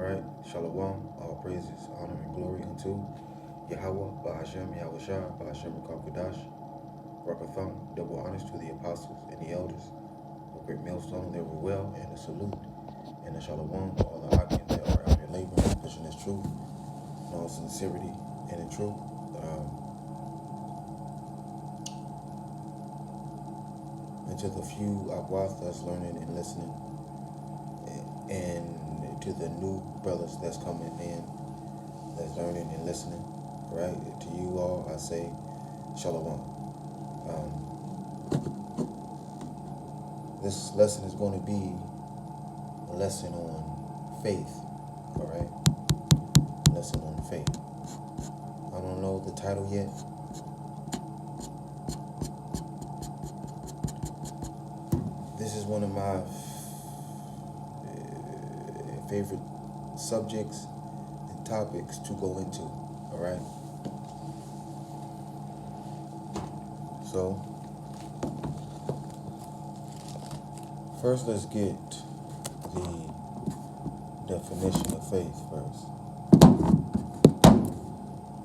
right, Shalom, all praises, honor, and glory unto Yahweh, Bahashem, Yahweh Shah, Bahashem, Rakam Rakatham, double honors to the apostles and the elders, a great millstone, they were well, and a salute, and a Shalom to all the Akim that are out here laboring, pushing this truth, in all sincerity and in truth. And to the few Akwath that's learning and listening, and to the new brothers that's coming in, that's learning and listening, right? To you all, I say Shalom. This lesson is going to be a lesson on faith, all right? Lesson on faith. I don't know the title yet. This is one of my favorite subjects and topics to go into, all right? So, first let's get the definition of faith first,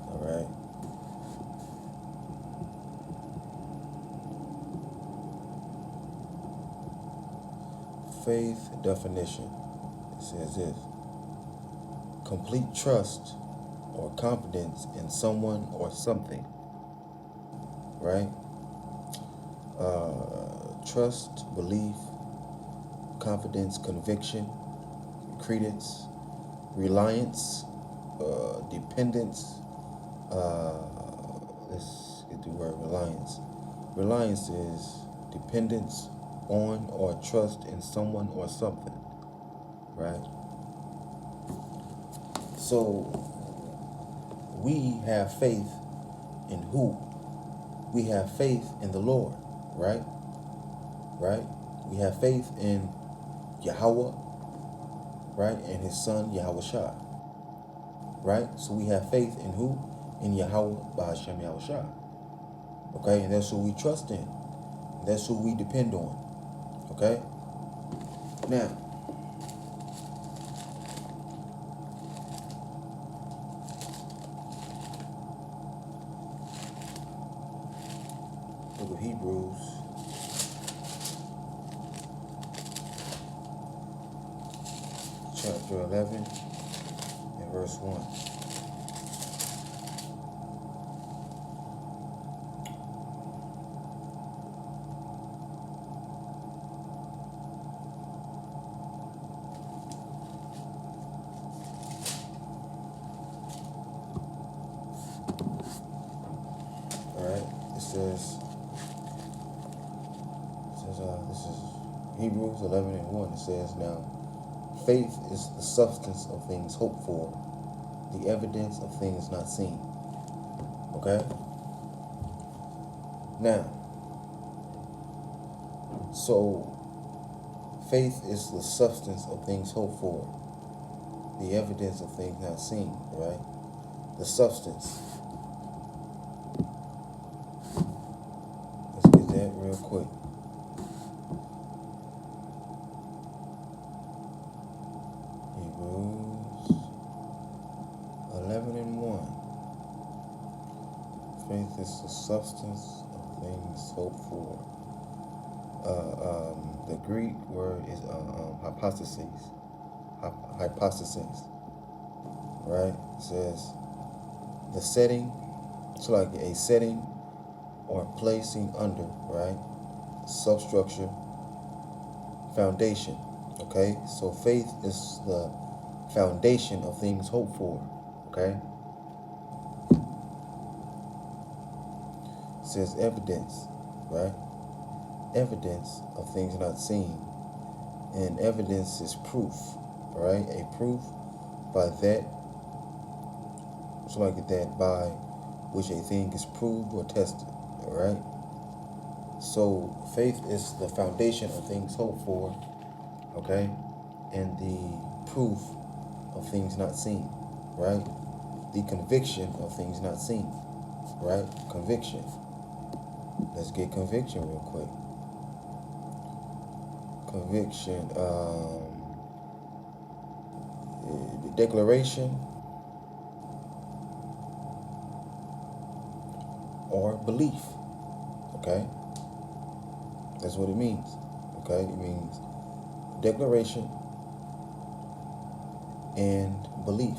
all right? Faith definition, it says this: complete trust or confidence in someone or something, right? Trust, belief, confidence, conviction, credence, reliance, dependence. Let's get the word reliance. Reliance is dependence on or trust in someone or something, right? So we have faith in who? We have faith in the Lord, right? Right? We have faith in Yahweh, right? And his son, Yahweh Shah, right? So we have faith in who? In Yahweh, Bahashem, Yahweh Shah. Okay? And that's who we trust in. That's who we depend on. Okay? Now, book of Hebrews, chapter 11 and verse 1. All right, it says, this is Hebrews 11 and 1. It says, now, faith is the substance of things hoped for, the evidence of things not seen. Okay? Now, so faith is the substance of things hoped for, the evidence of things not seen, right? The substance. Let's get that real quick. Hebrews 11 and 1. Faith is the substance of things hoped for. The Greek word is hypostasis. Hypostasis. Right? It says the setting, so like a setting or placing under, right? Substructure, foundation. Okay? So faith is the foundation of things hoped for. Okay? It says evidence, right? Evidence of things not seen. And evidence is proof, right? A proof by that, so like that, by which a thing is proved or tested, all right? So faith is the foundation of things hoped for, okay? And the proof of things not seen, right? The conviction of things not seen, right? Conviction. Let's get conviction real quick. Conviction, declaration, or belief. Okay? That's what it means. Okay? It means declaration and belief.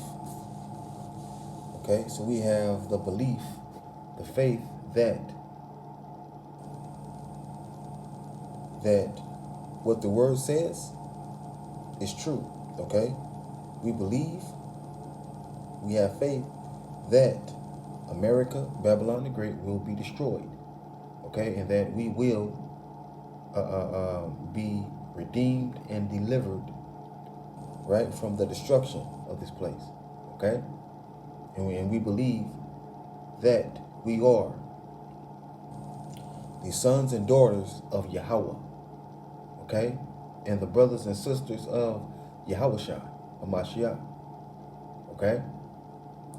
Okay? So we have the belief, the faith that what the word says is true. Okay? We believe, we have faith that America, Babylon the Great, will be destroyed. Okay? And that we will be redeemed and delivered, right, from the destruction of this place. Okay? And we believe that we are the sons and daughters of Yahweh. Okay? And the brothers and sisters of Yahushua, of Mashiach. Okay?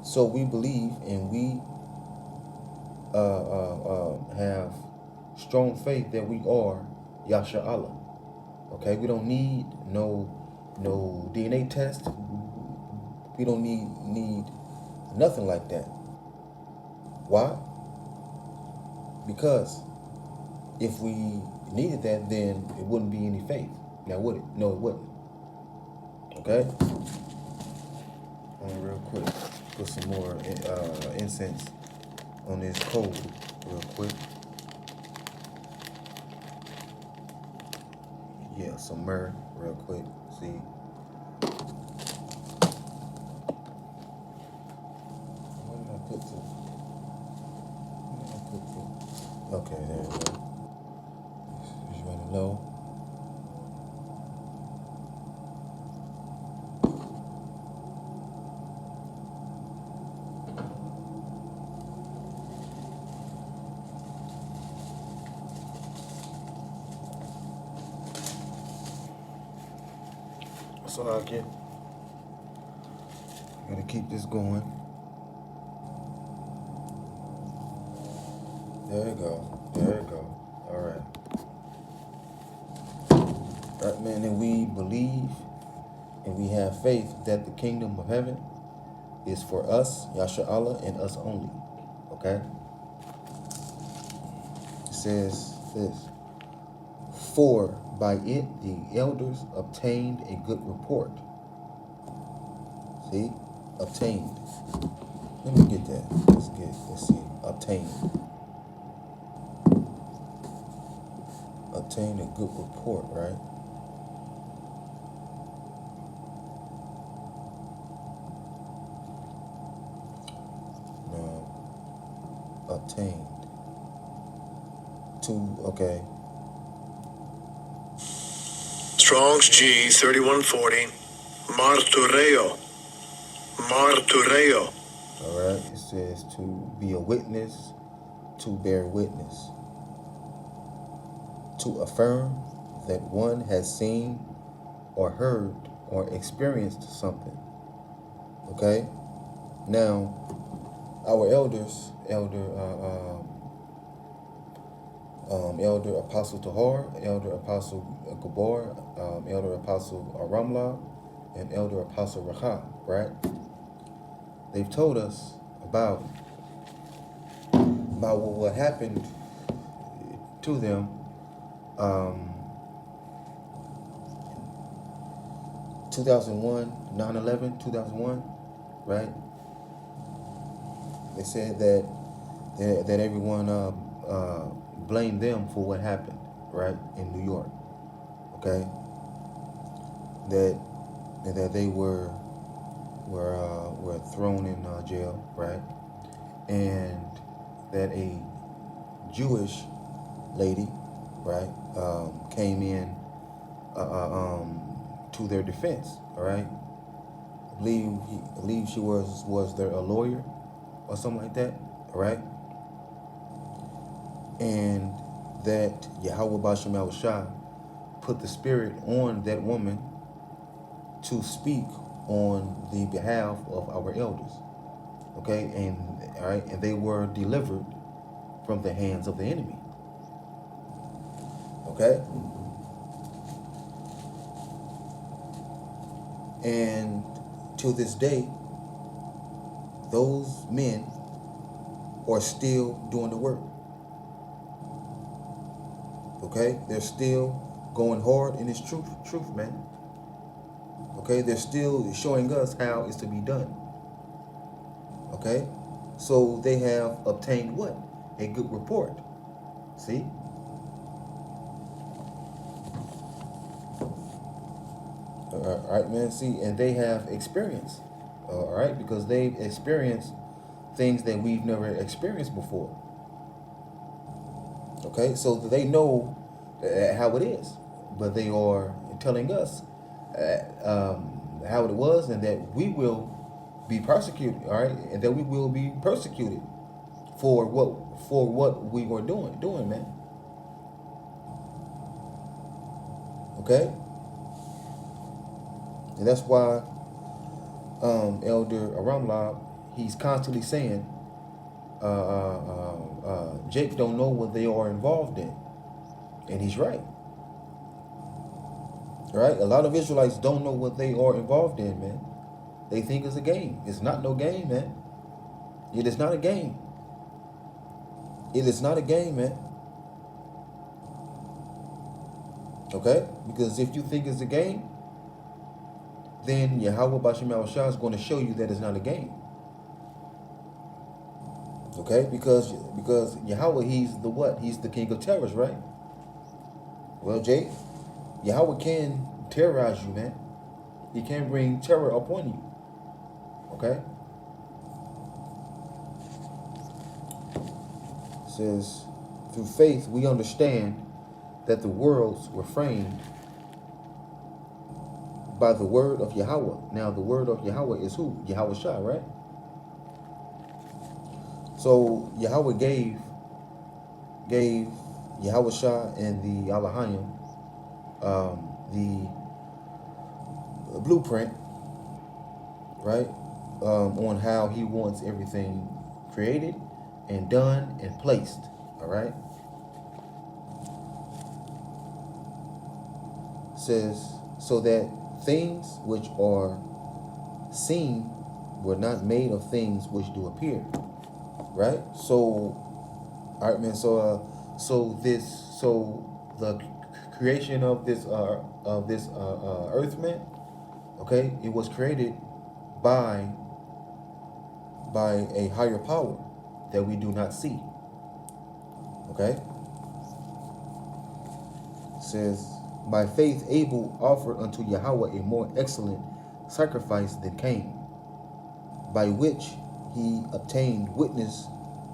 So we believe and we have strong faith that we are Yasha Allah. Okay? We don't need no DNA test. We don't need nothing like that. Why? Because if we needed that, then it wouldn't be any faith. Now, would it? No, it wouldn't. Okay? Real quick, put some more incense on this coal real quick. Yeah, some myrrh real quick. See? What did I put to? Okay, there we go. It's running low. So I get. Gotta keep this going. There you go. There you go. All right. Right, man, and we believe and we have faith that the kingdom of heaven is for us, Yasha Allah, and us only. Okay? It says this. For by it the elders obtained a good report. See? Obtained. Let me get that. Let's see. Obtained. Obtained a good report, right? No. Obtained. Okay. Strong's G 3140. Martureo. Martureo. All right. It says to be a witness, to bear witness, to affirm that one has seen or heard or experienced something. Okay. Now, our elders, Elder Apostle Tahar, Elder Apostle Gabor, Elder Apostle Ramla, and Elder Apostle Raha, right? They've told us about what happened to them 2001, 9/11, 2001, right? They said that everyone blamed them for what happened, right, in New York. Okay, that they were thrown in jail, right, and that a Jewish lady, right, came in to their defense. All right, I believe she was a lawyer or something like that. All right. And that Yahweh Bashem Shah put the spirit on that woman to speak on the behalf of our elders. Okay, and all right, and they were delivered from the hands of the enemy. Okay? And till this day, those men are still doing the work. Okay, they're still going hard in this truth, man. Okay, they're still showing us how it's to be done. Okay, so they have obtained what? A good report. See? All right, man. See, and they have experience. All right, because they've experienced things that we've never experienced before. Okay, so they know how it is, but they are telling us how it was, and that we will be persecuted. All right, and that we will be persecuted for what we were doing, man. Okay, and that's why Elder Aramlab, he's constantly saying, Jake don't know what they are involved in, and he's right. Right? A lot of Israelites don't know what they are involved in, man. They think it's a game. It's not no game, man. It is not a game. It is not a game, man. Okay? Because if you think it's a game, then Yahweh Bashim Shah is going to show you that it's not a game. Okay? Because Yahweh, he's the what? He's the king of terrors, right? Well, Jake, Yahweh can terrorize you, man. He can bring terror upon you. Okay? It says, through faith we understand that the worlds were framed by the word of Yahweh. Now the word of Yahweh is who? Yahweh Shah, right? So Yahweh gave Yahweh Shah and the Elohim the blueprint, right, on how he wants everything created and done and placed. All right. Says, so that things which are seen were not made of things which do appear. Right. So, all right, man. So the creation of this earth, man. Okay, it was created by a higher power that we do not see. Okay. It says, by faith Abel offered unto Yahweh a more excellent sacrifice than Cain, by which he obtained witness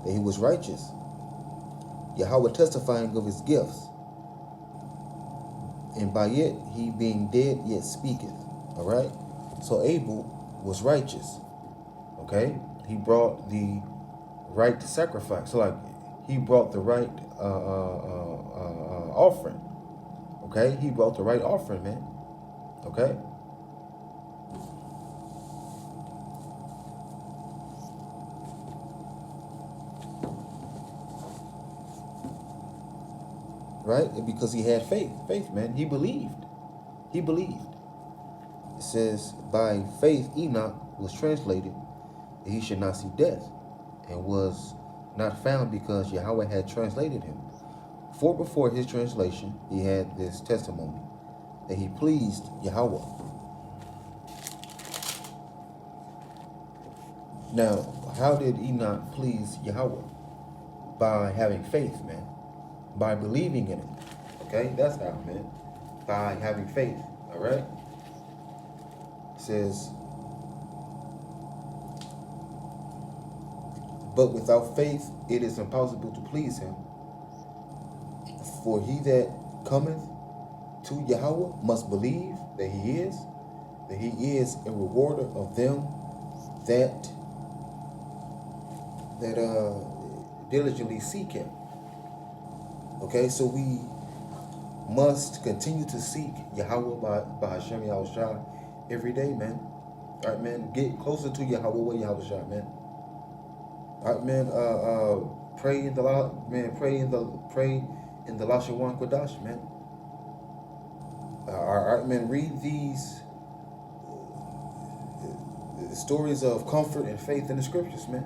that he was righteous, Yahweh testifying of his gifts, and by it he being dead yet speaketh. All right. So Abel was righteous. Okay. He brought the right sacrifice. So like he brought the right offering. Okay. He brought the right offering, man. Okay. Right? Because he had faith. Faith, man. He believed. He believed. It says, by faith Enoch was translated that he should not see death, and was not found because Yahweh had translated him. For before his translation he had this testimony, that he pleased Yahweh. Now, how did Enoch please Yahweh? By having faith, man. By believing in him. Okay, that's how, man. By having faith. All right. It says, but without faith it is impossible to please him. For he that cometh to Yahweh must believe that he is a rewarder of them that diligently seek him. Okay, so we must continue to seek Yahweh by Hashem Yahweh Shah every day, man. All right, man. Get closer to Yahweh with Yahweh Shah, man. All right, man. Pray in the Lashawan Kodash, man. All right, man. Read these stories of comfort and faith in the scriptures, man.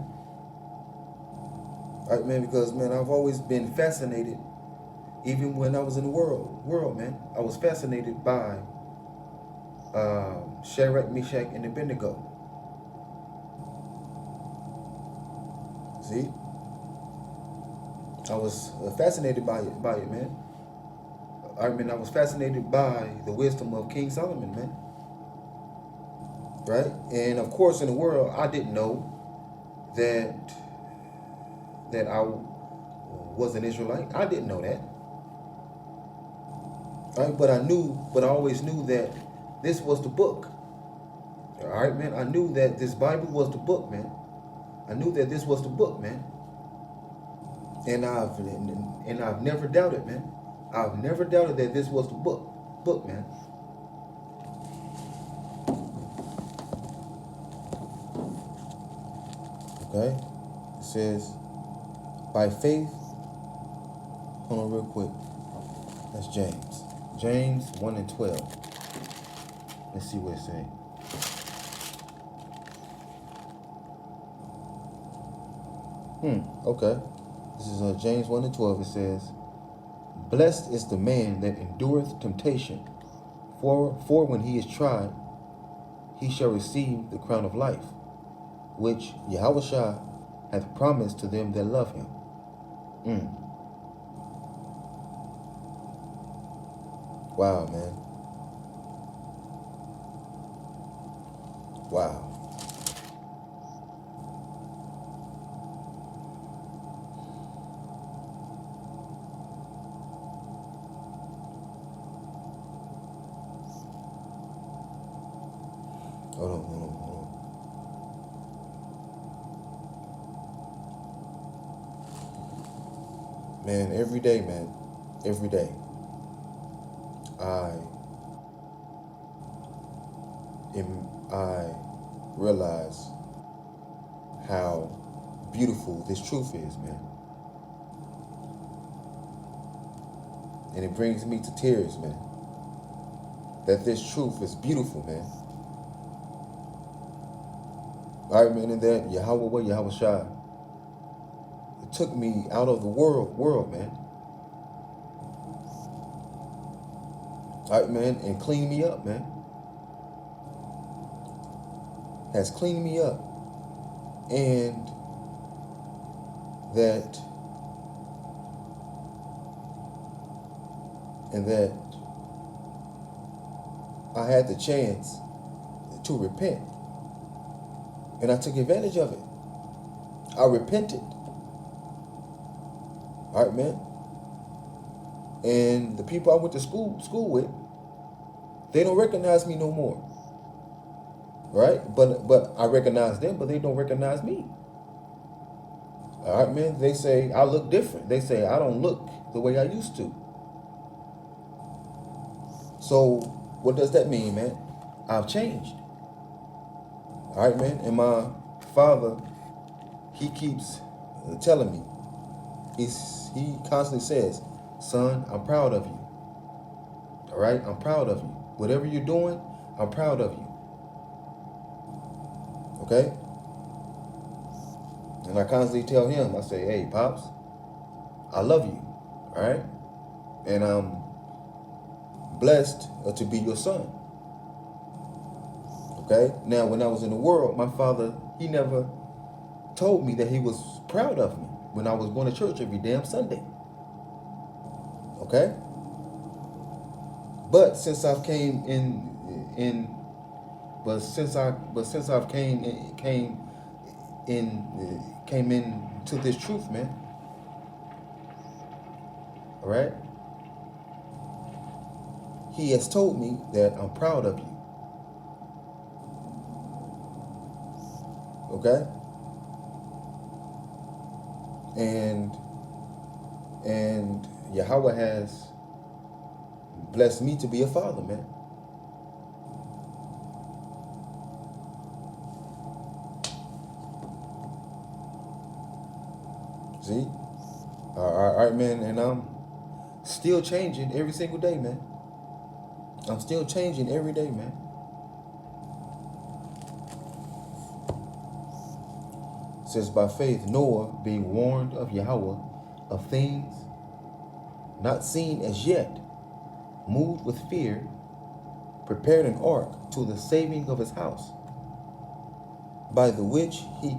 All right, man, because, man, I've always been fascinated, even when I was in the world, man. I was fascinated by Shadrach, Meshach, and Abednego. See? I was fascinated by it, man. I was fascinated by the wisdom of King Solomon, man. Right? And of course, in the world, I didn't know that I was an Israelite. I didn't know that. Right? But I always knew that this was the book. All right, man. I knew that this Bible was the book, man. I knew that this was the book, man. And I've never doubted, man. I've never doubted that this was the book, man. Okay? It says, by faith, hold on real quick. That's James. James 1 and 12. Let's see what it says. Okay. This is James 1 and 12. It says, blessed is the man that endureth temptation, for when he is tried, he shall receive the crown of life, which Yahushua hath promised to them that love him. Wow, man. Wow. Hold on. Man, every day, man. Every day. I realize how beautiful this truth is, man. And it brings me to tears, man. That this truth is beautiful, man. All right, man, and that Yahushua, it took me out of the world, man. All right, man, and cleaned me up, man. Has cleaned me up. And that I had the chance to repent. And I took advantage of it. I repented. All right, man. And the people I went to school with, they don't recognize me no more. Right? But I recognize them, but they don't recognize me. All right, man. They say I look different. They say I don't look the way I used to. So what does that mean, man? I've changed. All right, man. And my father, he keeps telling me. He constantly says, son, I'm proud of you. All right? I'm proud of you. Whatever you're doing, I'm proud of you. Okay? And I constantly tell him, I say, hey, Pops, I love you. All right? And I'm blessed to be your son. Okay? Now, when I was in the world, my father, he never told me that he was proud of me when I was going to church every damn Sunday. Okay? But since I've came came into this truth, man. All right? He has told me that I'm proud of you. Okay? And Yahweh has blessed me to be a father, man. See? All right, man. And I'm still changing every single day, man. I'm still changing every day, man. says, by faith, Noah, being warned of Yahweh of things not seen as yet, moved with fear, prepared an ark to the saving of his house, by the which he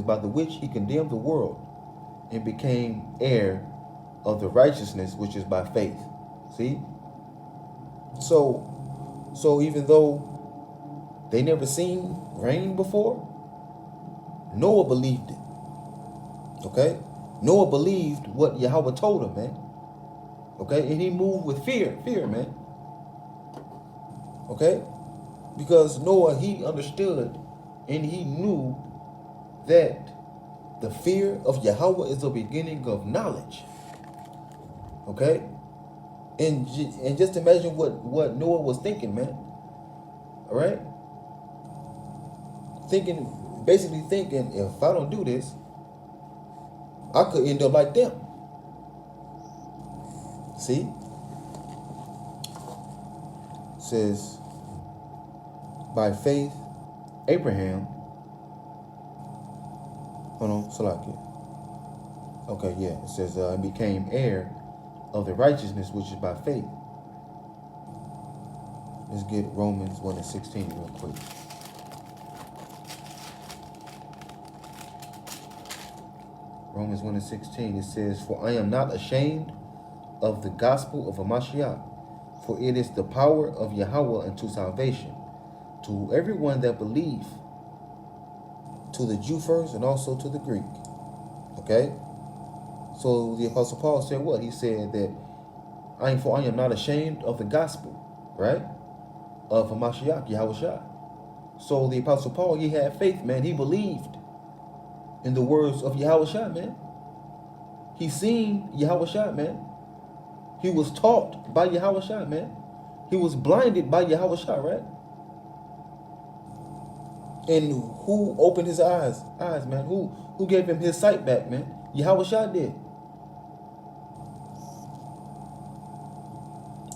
by the which he condemned the world, and became heir of the righteousness which is by faith. See? So even though they never seen rain before, Noah believed it. Okay? Noah believed what Yahweh told him, man. Okay? And he moved with fear, man. Okay? Because Noah, he understood and he knew that the fear of Yahweh is the beginning of knowledge. Okay? And just imagine what Noah was thinking, man. All right? Basically thinking, if I don't do this, I could end up like them. See? It says, by faith, Abraham. Hold on, Salakia. Okay, yeah. It says, became heir of the righteousness which is by faith. Let's get Romans 1:16 real quick. Romans 1:16, it says, for I am not ashamed of the gospel of Mashiach, for it is the power of Yahweh unto salvation, to everyone that believe, to the Jew first and also to the Greek. Okay? So the Apostle Paul said what? He said that I am not ashamed of the gospel, right? Of Mashiach, Yahweh. So the Apostle Paul, he had faith, man. He believed in the words of Yahweh, man. He seen Yahweh, man. He was taught by Yahweh, man. He was blinded by Yahweh, right? And who opened his eyes, man? Who gave him his sight back, man? Yahweh did.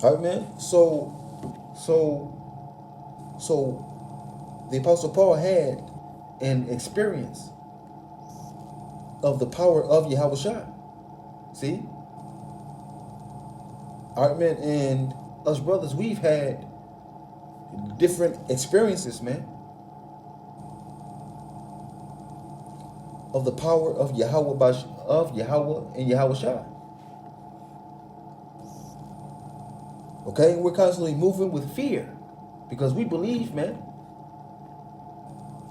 All right, man. So the Apostle Paul had an experience of the power of Yahweh. See? All right, man. And us brothers, we've had different experiences, man, of the power of Yahweh and Yahweh. Okay? We're constantly moving with fear because we believe, man.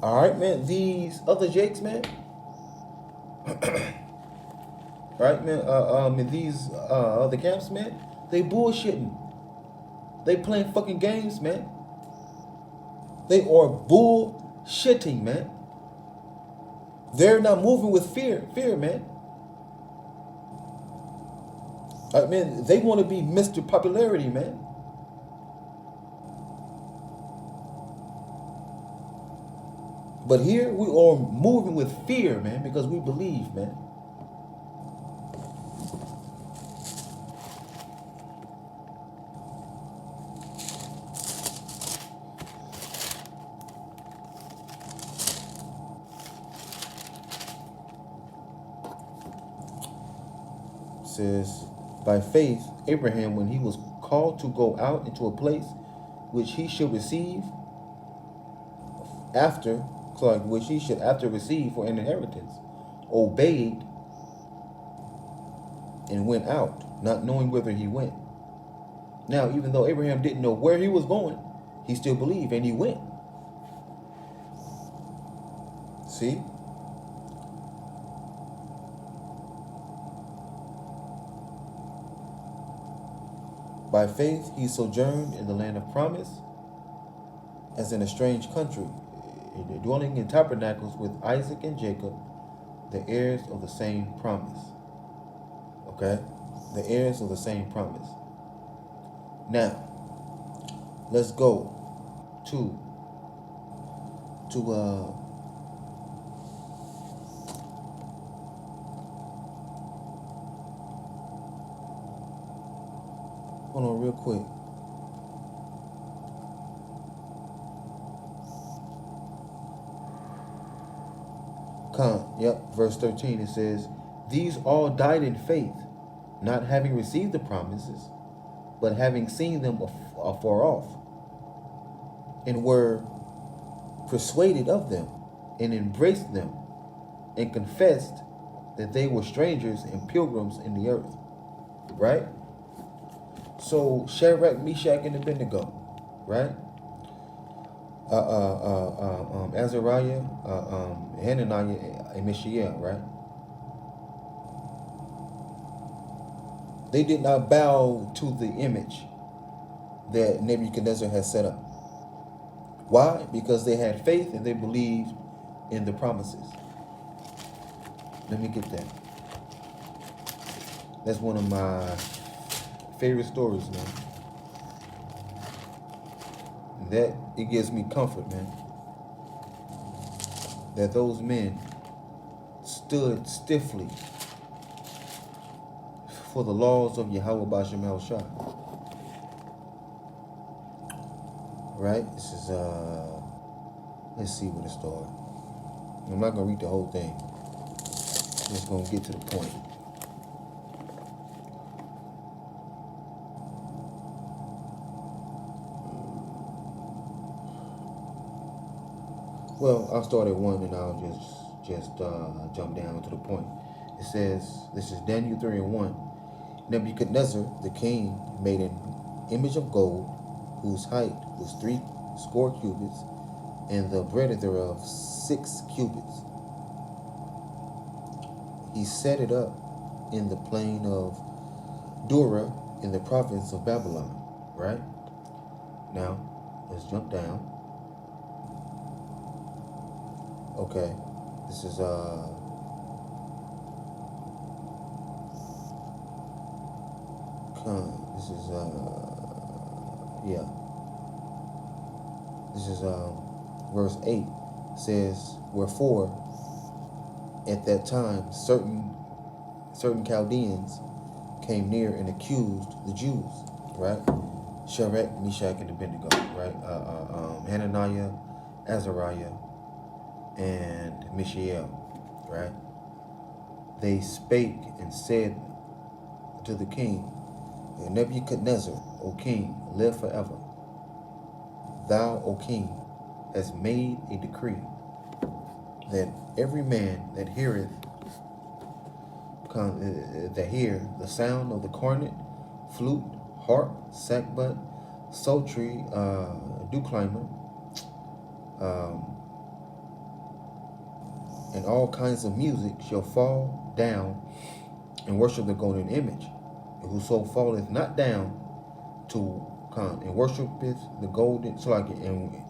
All right, man. These other jakes, man. Right, man. In these other camps, man, they bullshitting. They playing fucking games, man. They are bullshitting, man. They're not moving with fear, man. All right, man. They want to be Mr. Popularity, man. But here we are moving with fear, man, because we believe, man. It says, by faith, Abraham, when he was called to go out into a place which he should receive receive for an inheritance, obeyed and went out, not knowing whither he went. Now, even though Abraham didn't know where he was going, he still believed and he went. See? By faith, he sojourned in the land of promise, as in a strange country, dwelling in tabernacles with Isaac and Jacob, the heirs of the same promise. Okay? The heirs of the same promise. Now, let's go to hold on real quick. Verse 13, it says, these all died in faith, not having received the promises, but having seen them afar off, and were persuaded of them, and embraced them, and confessed that they were strangers and pilgrims in the earth. Right? So Shadrach, Meshach, and Abednego, right? Azariah, Hananiah, and Mishael, right? They did not bow to the image that Nebuchadnezzar had set up. Why? Because they had faith and they believed in the promises. Let me get that. That's one of my favorite stories, man. That it gives me comfort, man, that those men stood stiffly for the laws of Yahweh Bashem El Shah. Right? This is let's see where to start. I'm not gonna read the whole thing. I'm just gonna get to the point. Well, I'll start at 1 and I'll just jump down to the point. It says, this is Daniel 3 and 1. Nebuchadnezzar, the king, made an image of gold, whose height was 60 cubits, and the breadth thereof 6 cubits. He set it up in the plain of Dura in the province of Babylon. Right? Now, let's jump down. Okay, this is verse 8 says, wherefore at that time certain Chaldeans came near and accused the Jews, right? Shadrach, Meshach, and Abednego, right? Hananiah, Azariah, and Mishael, right? They spake and said to the king, Nebuchadnezzar, O king, live forever. Thou, O king, hast made a decree that every man that hear the sound of the cornet, flute, harp, sackbut, psaltery, dulcimer, and all kinds of music shall fall down and worship the golden image. And whoso falleth not down to and worshipeth the golden,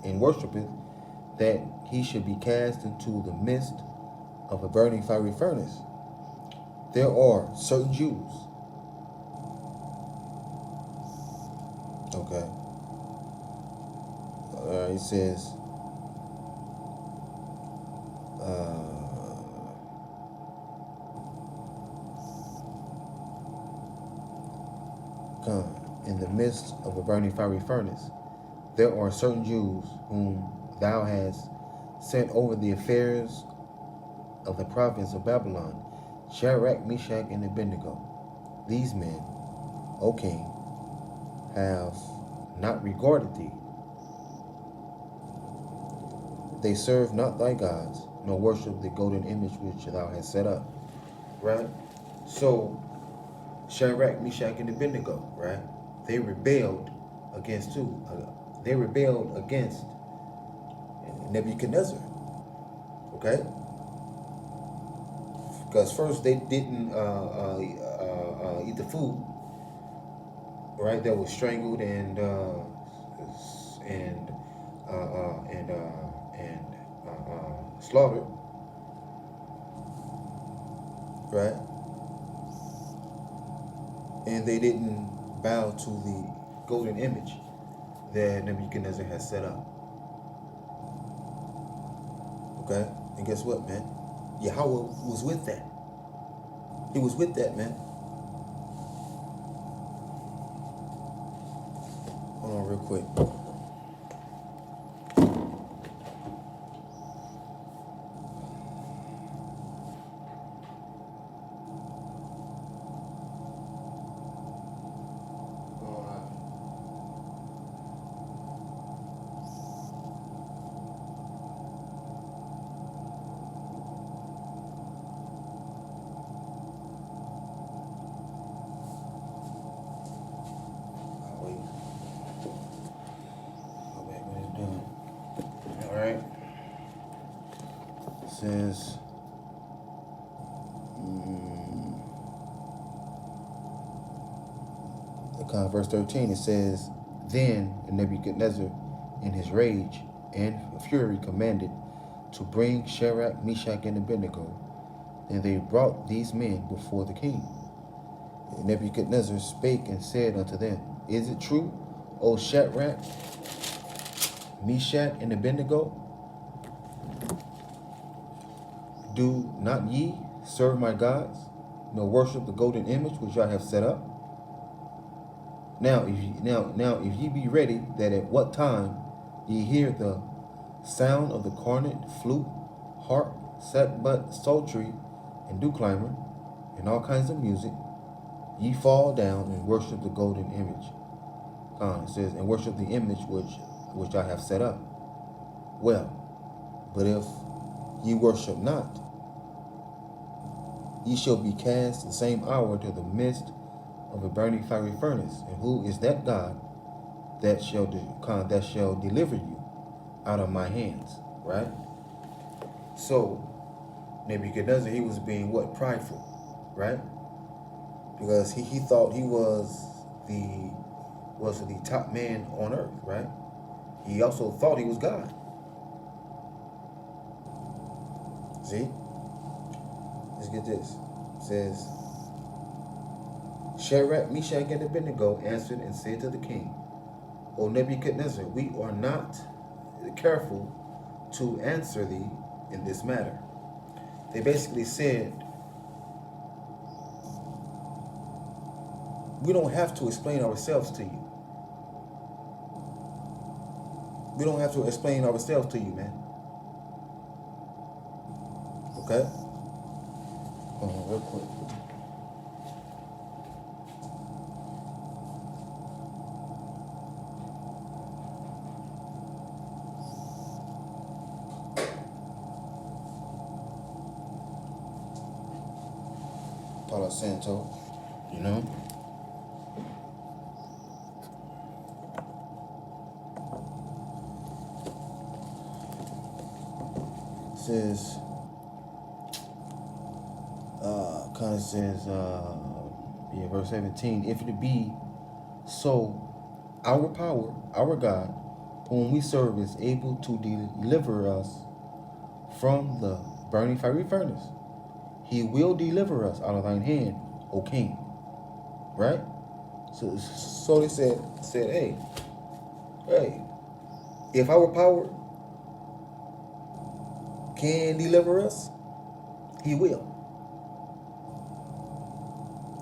and worshipeth, that he should be cast into the midst of a burning fiery furnace. There are certain Jews. Okay. It says, in the midst of a burning fiery furnace, there are certain Jews whom thou hast set over the affairs of the province of Babylon, Shadrach, Meshach, and Abednego. These men, O king, have not regarded thee. They serve not thy gods, nor worship the golden image which thou hast set up. Right? So, Shadrach, Meshach, and Abednego, right? They rebelled against who? They rebelled against Nebuchadnezzar. Okay? Because first they didn't eat the food, right? That was strangled and slaughtered, right? And they didn't bow to the golden image that Nebuchadnezzar has set up. Okay? And guess what, man? Yahweh was with that. He was with that, man. Hold on real quick. says, verse 13, it says, then Nebuchadnezzar, in his rage and fury, commanded to bring Shadrach, Meshach, and Abednego. And they brought these men before the king. And Nebuchadnezzar spake and said unto them, is it true, O Shadrach, Meshach, and Abednego? Do not ye serve my gods, nor worship the golden image which I have set up? Now, if ye be ready, that at what time ye hear the sound of the cornet, flute, harp, sackbut, psaltery, and dulcimer, and all kinds of music, ye fall down and worship the golden image. It says, and worship the image which I have set up. Well, but if ye worship not, ye shall be cast the same hour to the midst of a burning fiery furnace. And who is that God that shall deliver you out of my hands? Right? So Nebuchadnezzar, he was being what? Prideful, right? Because he thought he was the top man on earth, right? He also thought he was God. See? Let's get this. It says, Shadrach, Meshach, and Abednego answered and said to the king, O Nebuchadnezzar, we are not careful to answer thee in this matter. They basically said, we don't have to explain ourselves to you. We don't have to explain ourselves to you, man. Okay? Hold on real quick. Palo Santo, you know? It says, verse 17, if it be so, our power, our God, whom we serve, is able to deliver us from the burning fiery furnace. He will deliver us out of thine hand, O king. Right? So they said, hey, if our power can deliver us, he will.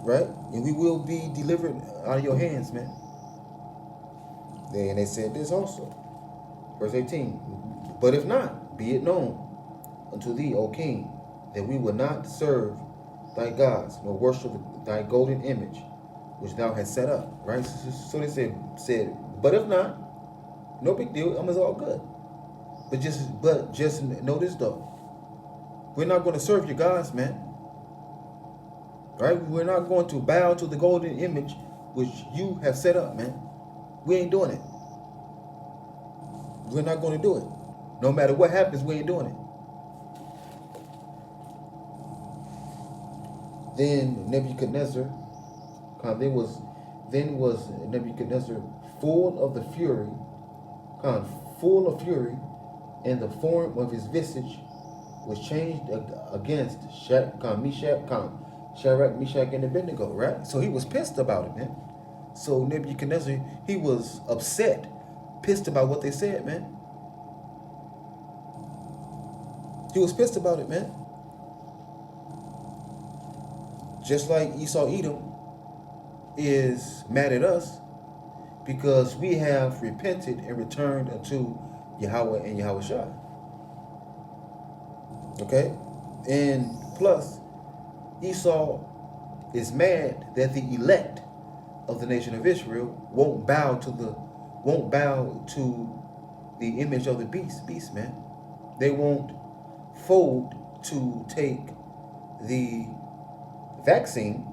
Right? And we will be delivered out of your hands, man. And they said this also. Verse 18. But if not, be it known unto thee, O king, that we will not serve thy gods, nor worship thy golden image, which thou hast set up. Right? So they said, but if not, no big deal. It's all good. But just notice though, we're not going to serve your gods, man. Right? We're not going to bow to the golden image which you have set up, man. We ain't doing it. We're not going to do it. No matter what happens, we ain't doing it. Then Nebuchadnezzar, then was Nebuchadnezzar full of fury, and the form of his visage was changed against Shadrach, Meshach, and Abednego, right? So he was pissed about it, man. So Nebuchadnezzar, he was upset, pissed about what they said, man. He was pissed about it, man. Just like Esau Edom is mad at us because we have repented and returned unto Yahweh and Yahweh Shah. Okay? And plus, Esau is mad that the elect of the nation of Israel won't bow to the image of the beast, man. They won't fold to take the vaccine,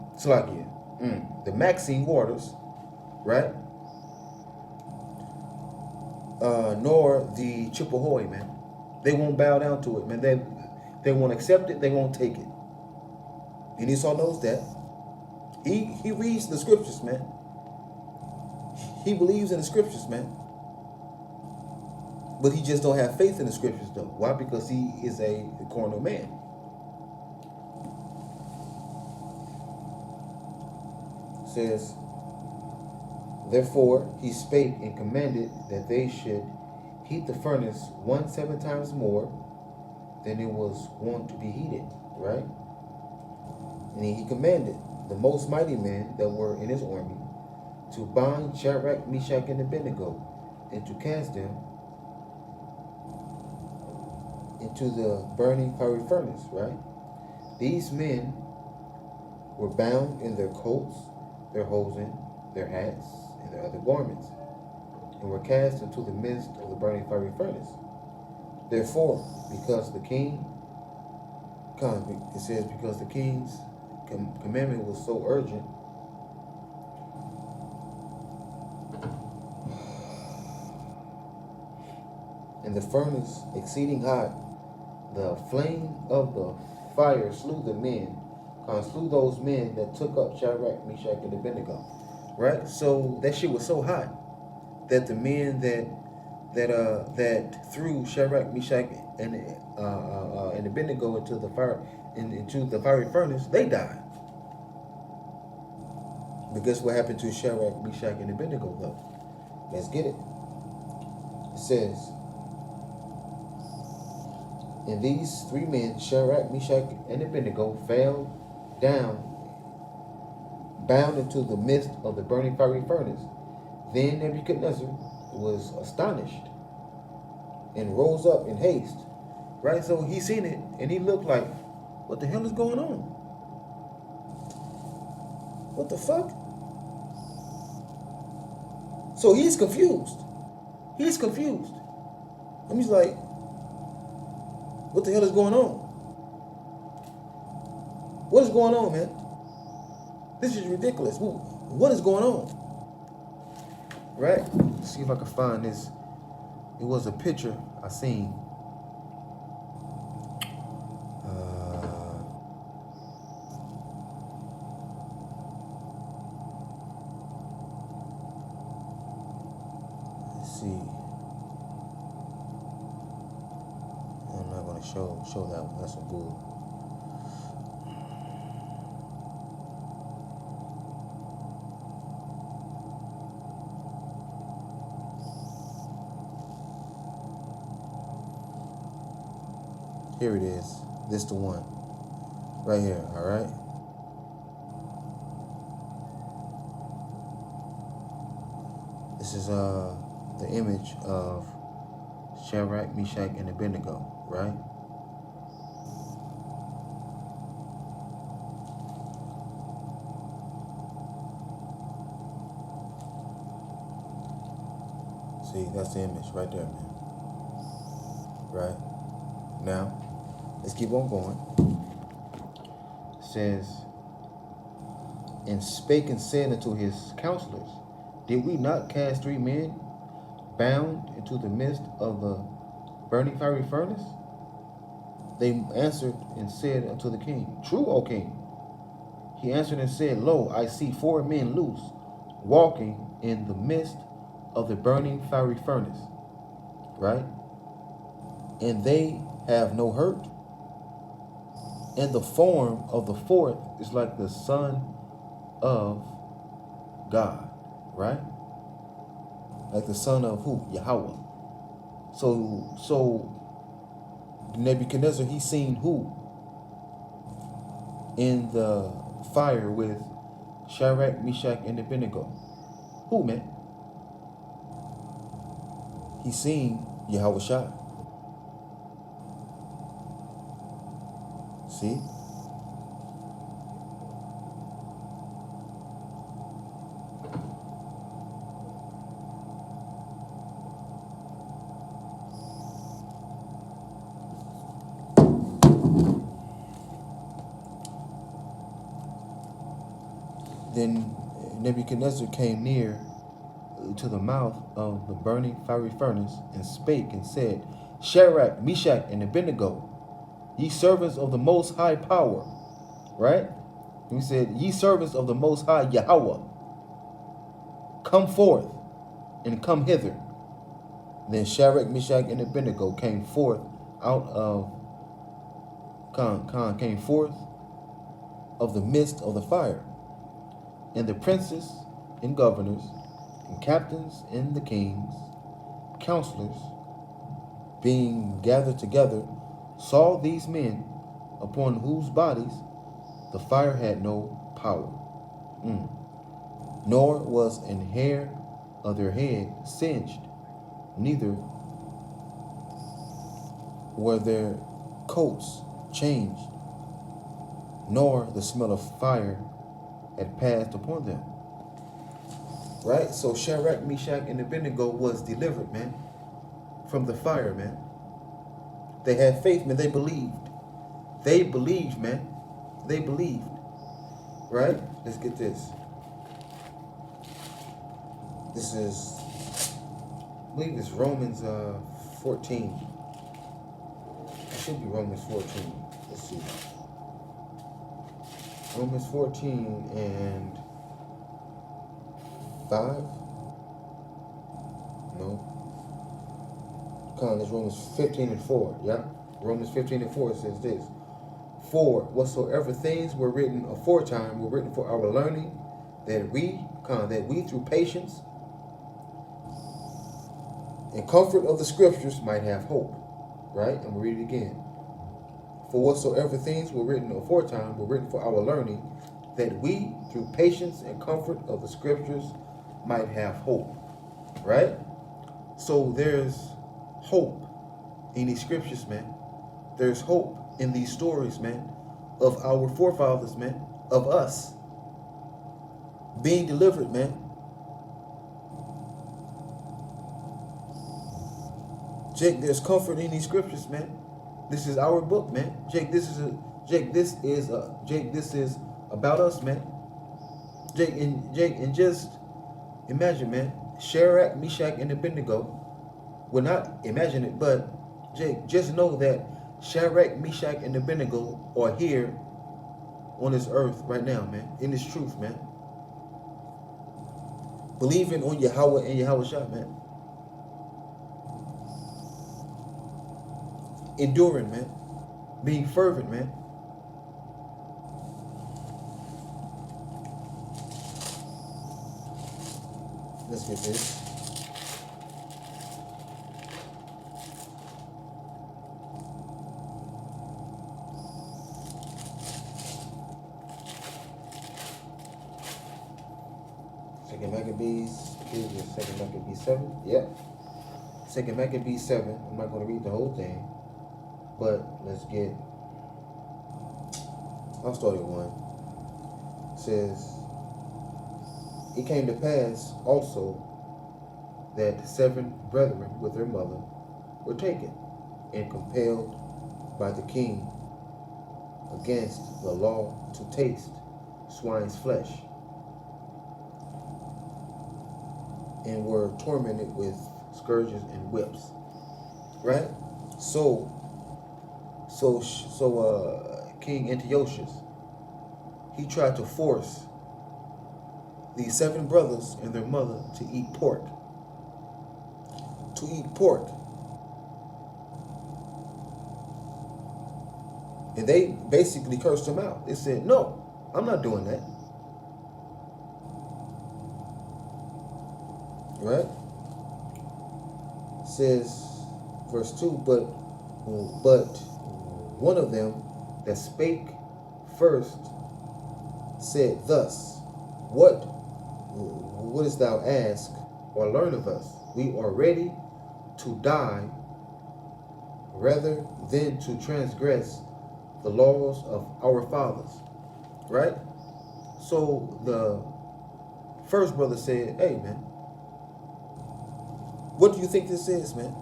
the Maxine waters, right? Nor the Chippehoy, man. They won't bow down to it, man. They won't accept it. They won't take it. And Esau knows that. He reads the scriptures, man. He believes in the scriptures, man. But he just don't have faith in the scriptures, though. Why? Because he is a carnal man. It says, therefore he spake and commanded that they should heat the furnace 7 times more than it was wont to be heated, right? And he commanded the most mighty men that were in his army to bind Shadrach, Meshach, and Abednego, and to cast them into the burning fiery furnace, right? These men were bound in their coats, their hosen, their hats, and their other garments, and were cast into the midst of the burning fiery furnace. Therefore, because the king, it says, because the king's commandment was so urgent, and the furnace exceeding hot, the flame of the fire slew those men that took up Shadrach, Meshach, and Abednego. Right? So that shit was so hot that the men that threw Shadrach, Meshach, and Abednego into the fiery furnace, they died. But guess what happened to Shadrach, Meshach, and Abednego, though? Let's get it. It says, and these 3 men, Shadrach, Meshach, and Abednego, fell down, bound into the midst of the burning fiery furnace. Then Nebuchadnezzar was astonished and rose up in haste. Right? So he seen it and he looked like, what the hell is going on? What the fuck? So he's confused. He's confused. And he's like, what the hell is going on? What is going on, man? This is ridiculous. What is going on? Right? Let's see if I can find this. It was a picture I seen. Let's see. I'm not going to show that one. That's some bull. Here it is. This the one. Right here, all right? This is the image of Shadrach, Meshach, and Abednego, right? See, that's the image right there, man. Right? Now, let's keep on going. It says, and spake and said unto his counselors, did we not cast 3 men bound into the midst of the burning fiery furnace? They answered and said unto the king, true, O king. He answered and said, lo, I see 4 men loose, walking in the midst of the burning fiery furnace. Right? And they have no hurt. And the form of the 4th is like the Son of God. Right? Like the son of who? Yahweh. So Nebuchadnezzar, he seen who in the fire with Shadrach, Meshach, and Abednego? Who, man? He seen Yahweh Shai. See? Then Nebuchadnezzar came near to the mouth of the burning fiery furnace and spake and said, Shadrach, Meshach, and Abednego, ye servants of the Most High Power, right? We said, ye servants of the Most High Yahweh, come forth and come hither. Then Shadrach, Meshach, and Abednego came forth out of came forth of the midst of the fire. And the princes and governors and captains and the kings, counselors, being gathered together, saw these men upon whose bodies the fire had no power, nor was an hair of their head singed, neither were their coats changed, nor the smell of fire had passed upon them. Right? So Shadrach, Meshach, and Abednego was delivered, man, from the fire, man. They had faith, man. They believed. They believed, man. They believed. Right? Let's get this. This is, I believe it's Romans 14. It should be Romans 14. Let's see. Romans 14 and 5? No. Come on, it's Romans 15 and 4. Yeah? Romans 15 and 4 says this. For whatsoever things were written aforetime were written for our learning, that we through patience and comfort of the scriptures might have hope. Right? I'm going to read it again. For whatsoever things were written aforetime were written for our learning, that we through patience and comfort of the scriptures might have hope. Right? So there's hope in these scriptures, man. There's hope in these stories, man, of our forefathers, man, of us being delivered, man. Jake, there's comfort in these scriptures, man. This is our book, man. Jake, this is about us, man. Jake, and just imagine, man. Shadrach, Meshach, and Abednego. Well, not imagine it, but Jake, just know that Shadrach, Meshach, and Abednego are here on this earth right now, man. In this truth, man. Believing on Yahweh and Yahweh Shah, man. Enduring, man. Being fervent, man. Let's get this. Second Maccabees, Second Maccabees 7. Yep. Second Maccabees 7. I'm not going to read the whole thing, but let's get. I'll start at 1. It says, it came to pass also that 7 brethren with their mother were taken and compelled by the king against the law to taste swine's flesh, and were tormented with scourges and whips. Right? So King Antiochus, he tried to force these 7 brothers and their mother to eat pork. To eat pork. And they basically cursed him out. They said, no, I'm not doing that. Right? It says, verse 2, but one of them that spake first said thus, What wouldst thou ask or learn of us? We are ready to die rather than to transgress the laws of our fathers. Right? So the first brother said, hey, man, what do you think this is, man?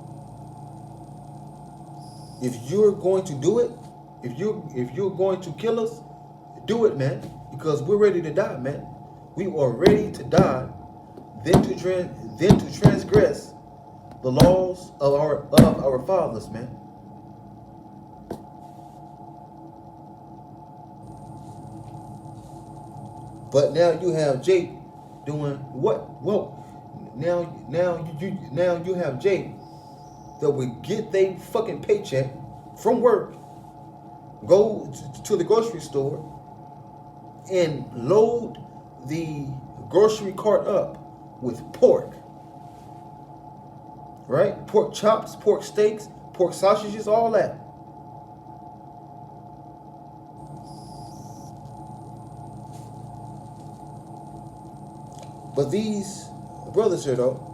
If you're going to do it, if you're going to kill us, do it, man, because we're ready to die, man. We are ready to die, then to transgress the laws of our fathers, man. But now you have Jake doing what? Well, now you have Jake that would get their fucking paycheck from work, go to the grocery store, and load the grocery cart up with pork, right? Pork chops, pork steaks, pork sausages, all that. But these brothers here, though,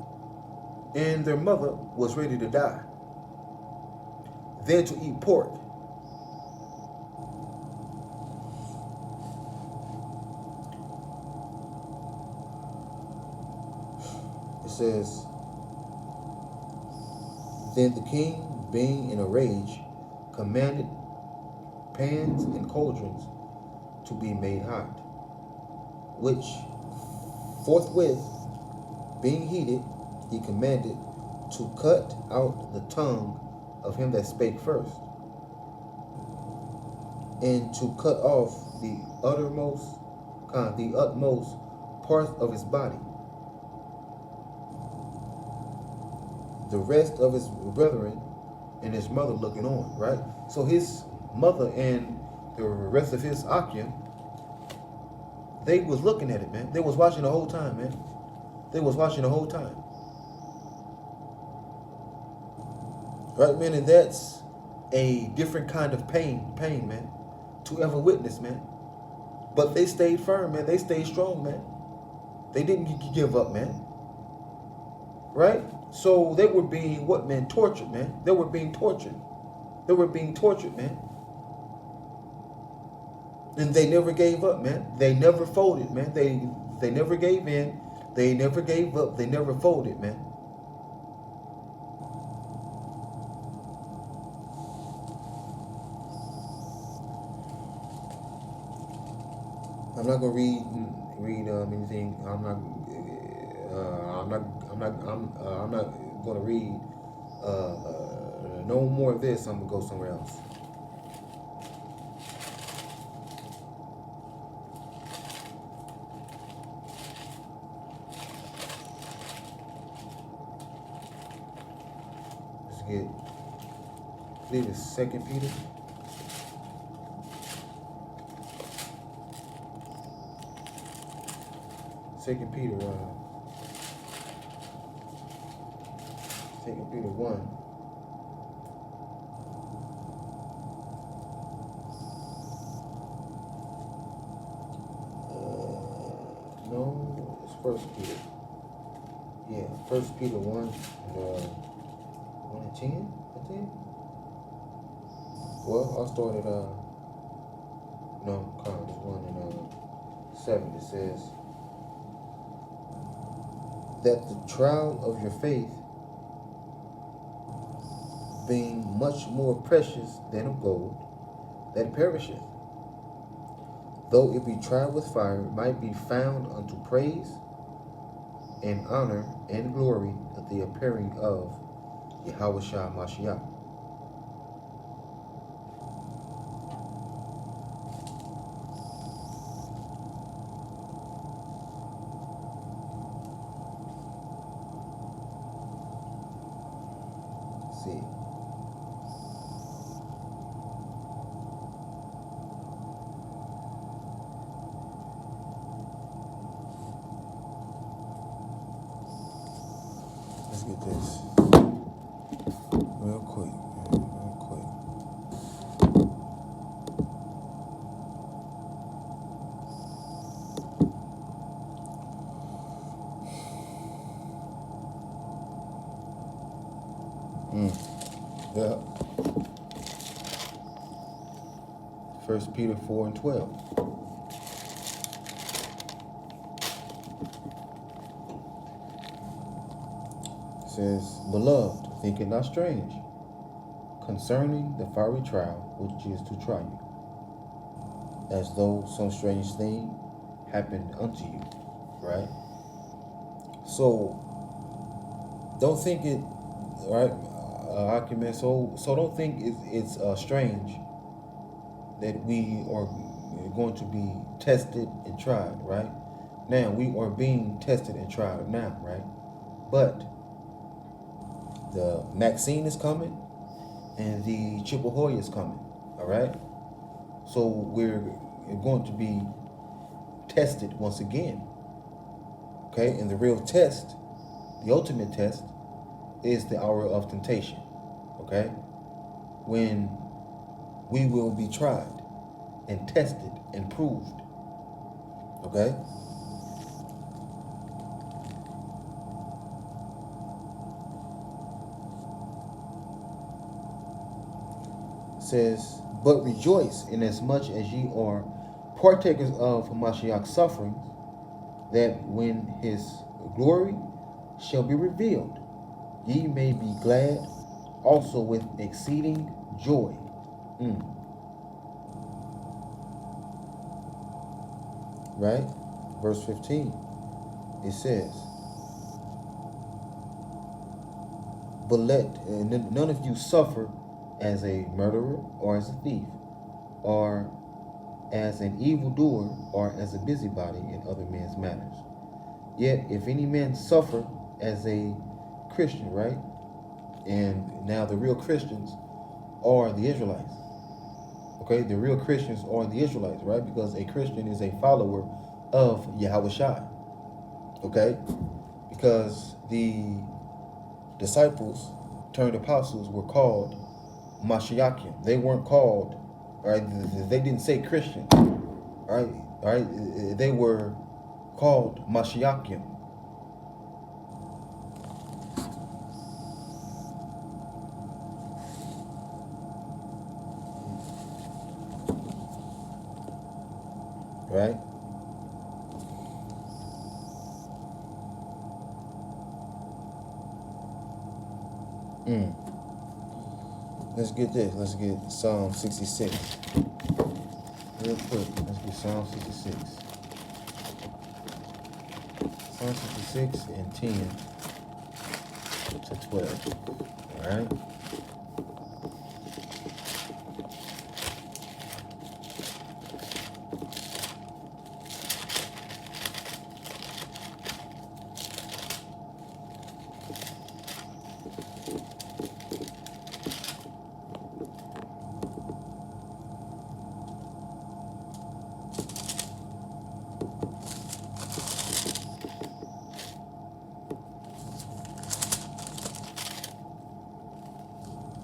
and their mother was ready to die, then to eat pork. It says, then the king, being in a rage, commanded pans and cauldrons to be made hot, which forthwith, being heated, he commanded to cut out the tongue of him that spake first, and to cut off the utmost part of his body. The rest of his brethren and his mother looking on, right? So his mother and the rest of his Akim, they was looking at it, man. They was watching the whole time, man. They was watching the whole time. Right, man? And that's a different kind of pain, man, to ever witness, man. But they stayed firm, man. They stayed strong, man. They didn't give up, man. Right? So they were being, what, man? Tortured, man. They were being tortured. They were being tortured, man. And they never gave up, man. They never folded, man. They never gave in. They never gave up. They never folded, man. I'm not gonna read anything. I'm not gonna read no more of this. I'm gonna go somewhere else. Let's get, I believe it's 2 Peter. Second Peter 1. No, it's 1 Peter. Yeah, 1 Peter 1 and 1 and 10, I think. Well, I'll start at there's 1 and 7. It says that the trial of your faith, being much more precious than of gold that perisheth, though it be tried with fire, might be found unto praise and honor and glory at the appearing of Yahushua Mashiach. See. Let's get this real quick. Yeah. 1 Peter 4 and 12. It says, beloved, think it not strange concerning the fiery trial which is to try you, as though some strange thing happened unto you. Right? So don't think it, right? So don't think it's strange that we are going to be tested and tried, right? Now we are being tested and tried now, right? But the Maxine is coming and the Chippehoy is coming, all right? So we're going to be tested once again, okay? And the real test, the ultimate test, is the hour of temptation, okay? When we will be tried and tested and proved, okay? It says, but rejoice inasmuch as ye are partakers of Mashiach's sufferings, that when his glory shall be revealed, ye may be glad also with exceeding joy. Right? Verse 15, it says, but let none of you suffer as a murderer, or as a thief, or as an evildoer, or as a busybody in other men's matters. Yet if any man suffer as a Christian, right? And now the real Christians are the Israelites. Okay, the real Christians are the Israelites, right? Because a Christian is a follower of Yahweh Shai. Okay? Because the disciples turned apostles were called Mashiachim. They weren't called, right? They didn't say Christian, right? Right? They were called Mashiachim. Right? Let's get this. Let's get Psalm 66. Real quick. Let's get Psalm 66. Psalm 66 and 10 to 12. All right?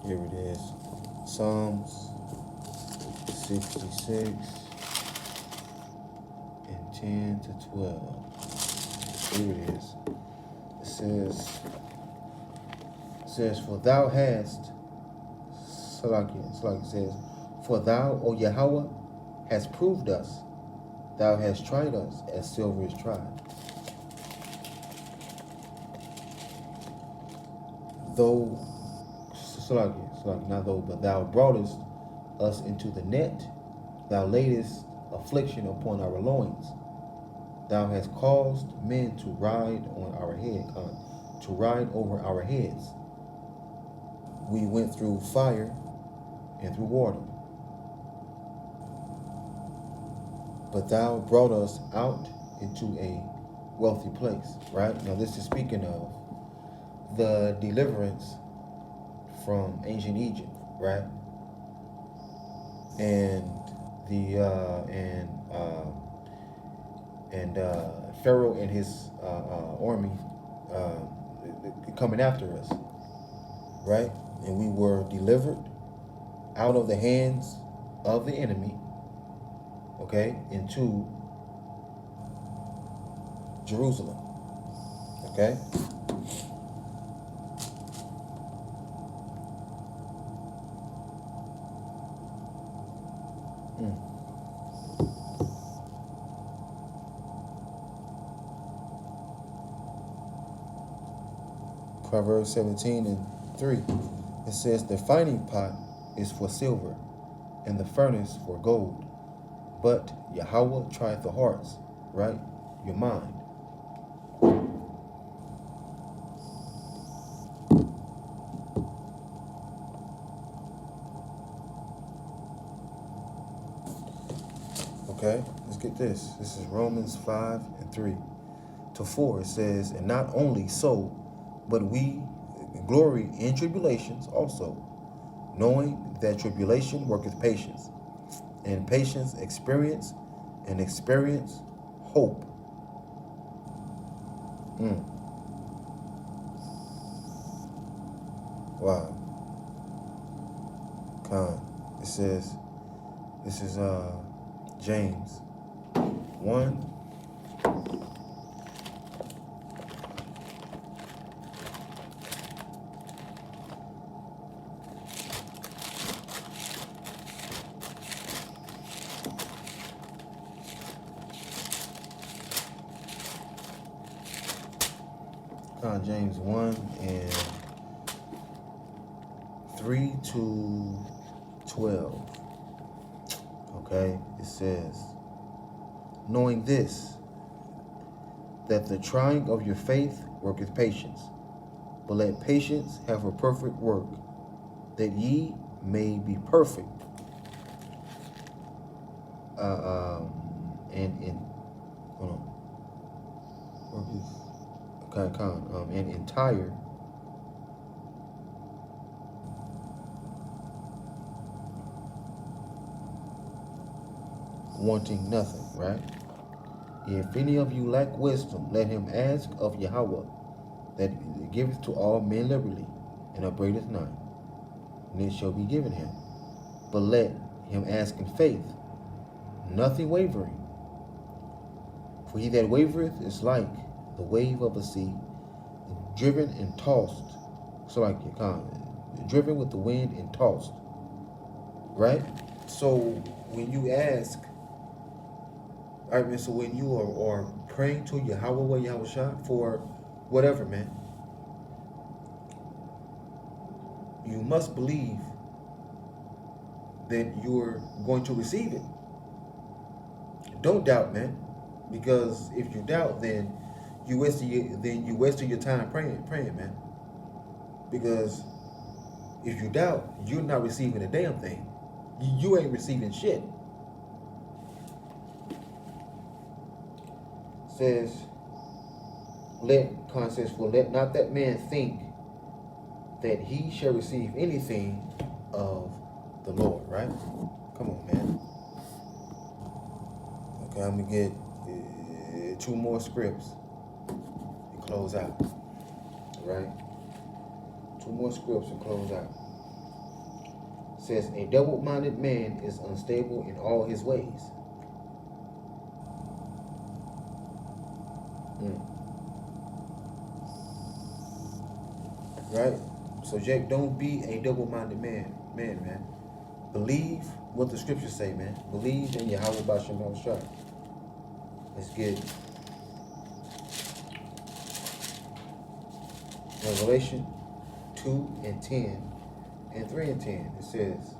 Here it is. Psalms 66 and 10 to 12. Here it is. It says, for thou hast, Salakia says, for thou, O Yahweh, hast proved us. Thou hast tried us as silver is tried. Though, not though, but thou broughtest us into the net. Thou laidest affliction upon our loins. Thou hast caused men to ride on our head, to ride over our heads. We went through fire and through water, but thou brought us out into a wealthy place. Right? Now this is speaking of the deliverance from ancient Egypt, right? And the Pharaoh and his army coming after us, right? And we were delivered out of the hands of the enemy, okay, into Jerusalem, okay? Proverbs 17 and 3. It says, the fining pot is for silver, and the furnace for gold. But Yahweh trieth the hearts, right? Your mind. Okay, let's get this. This is Romans 5:3-4. It says, and not only so, but we glory in tribulations also, knowing that tribulation worketh patience, and patience experience, and experience hope. Wow. It says, this is James 1. James 1:3-12. Okay, it says, knowing this, that the trying of your faith worketh patience, but let patience have a perfect work, that ye may be perfect, and entire, wanting nothing, right? If any of you lack wisdom, let him ask of Yahweh, that giveth to all men liberally, and upbraideth not, and it shall be given him. But let him ask in faith, nothing wavering. For he that wavereth is like the wave of a sea, driven and tossed. So like driven with the wind and tossed. Right? So when you ask, all right, man, so when you are praying to Yahweh for whatever, man, you must believe that you're going to receive it. Don't doubt, man, because if you doubt, then you wasted your time praying, man. Because if you doubt, you're not receiving a damn thing. You ain't receiving shit. Says, let not that man think that he shall receive anything of the Lord, right? Come on, man. Okay, I'm gonna get 2 more scripts and close out. Right? 2 more scripts and close out. It says, a double-minded man is unstable in all his ways. Right? So Jake, don't be a double-minded man. Believe what the scriptures say, man. Believe in Yahweh B'Shem Shah. Let's get Revelation 2:10 and 3:10. It says,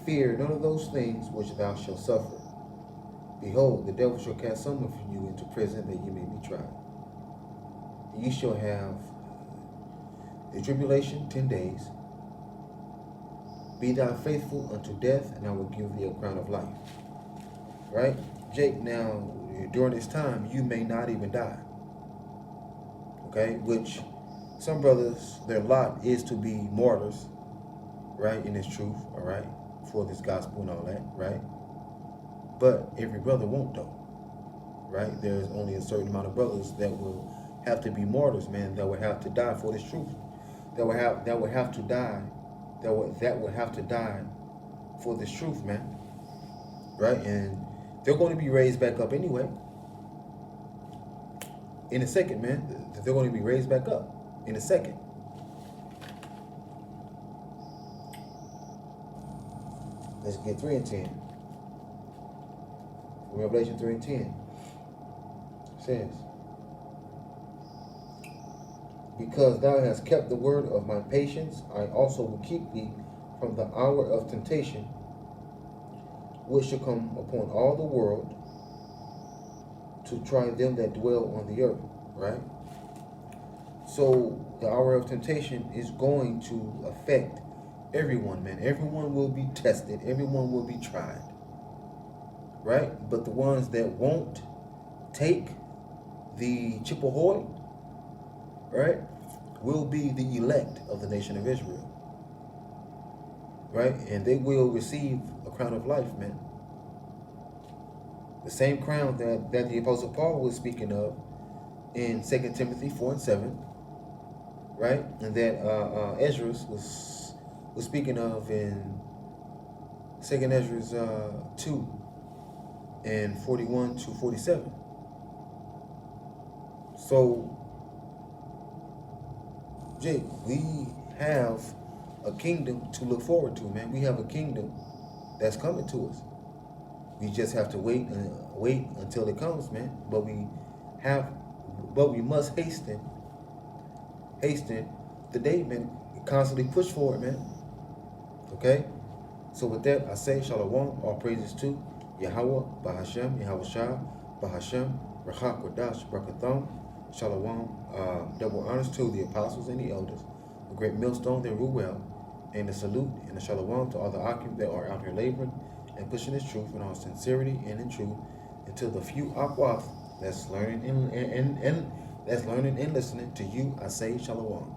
fear none of those things which thou shalt suffer. Behold, the devil shall cast some of you into prison, that ye may be tried. Ye shall have the tribulation 10 days. Be thou faithful unto death, and I will give thee a crown of life. Right? Jake, now, during this time, you may not even die. Okay? Which, some brothers, their lot is to be martyrs, right, in this truth, all right, for this gospel and all that, right? But every brother won't, though, right? There's only a certain amount of brothers that will have to be martyrs, man, that will have to die for this truth. That will have to die for this truth, man. Right? And they're going to be raised back up anyway. In a second, man. They're going to be raised back up in a second. Let's get 3:10. Revelation 3:10 says, because thou hast kept the word of my patience, I also will keep thee from the hour of temptation, which shall come upon all the world, to try them that dwell on the earth, right? So the hour of temptation is going to affect everyone, man. Everyone will be tested. Everyone will be tried, right? But the ones that won't take the Chippehoy, right, will be the elect of the nation of Israel, right? And they will receive a crown of life, man. The same crown that the Apostle Paul was speaking of in 2 Timothy 4 and 7, right? And that Ezra was speaking of in 2 Ezra 2 and 41 to 47. So, Jake, we have a kingdom to look forward to, man. We have a kingdom that's coming to us. We just have to wait until it comes, man. But we must hasten the day, man. Constantly push forward, man. Okay? So with that, I say shalom, all praises to Yahweh, Bahashem, Yahweh Shah, Bahashem, Rachak Kodash, Brakatham, shalom, double honors to the apostles and the elders, the great millstone that rule well, and the salute and the shalom to all the Akim that are out here laboring and pushing this truth in all sincerity and in truth, and to the few Akwath that's learning and listening to you, I say shalom.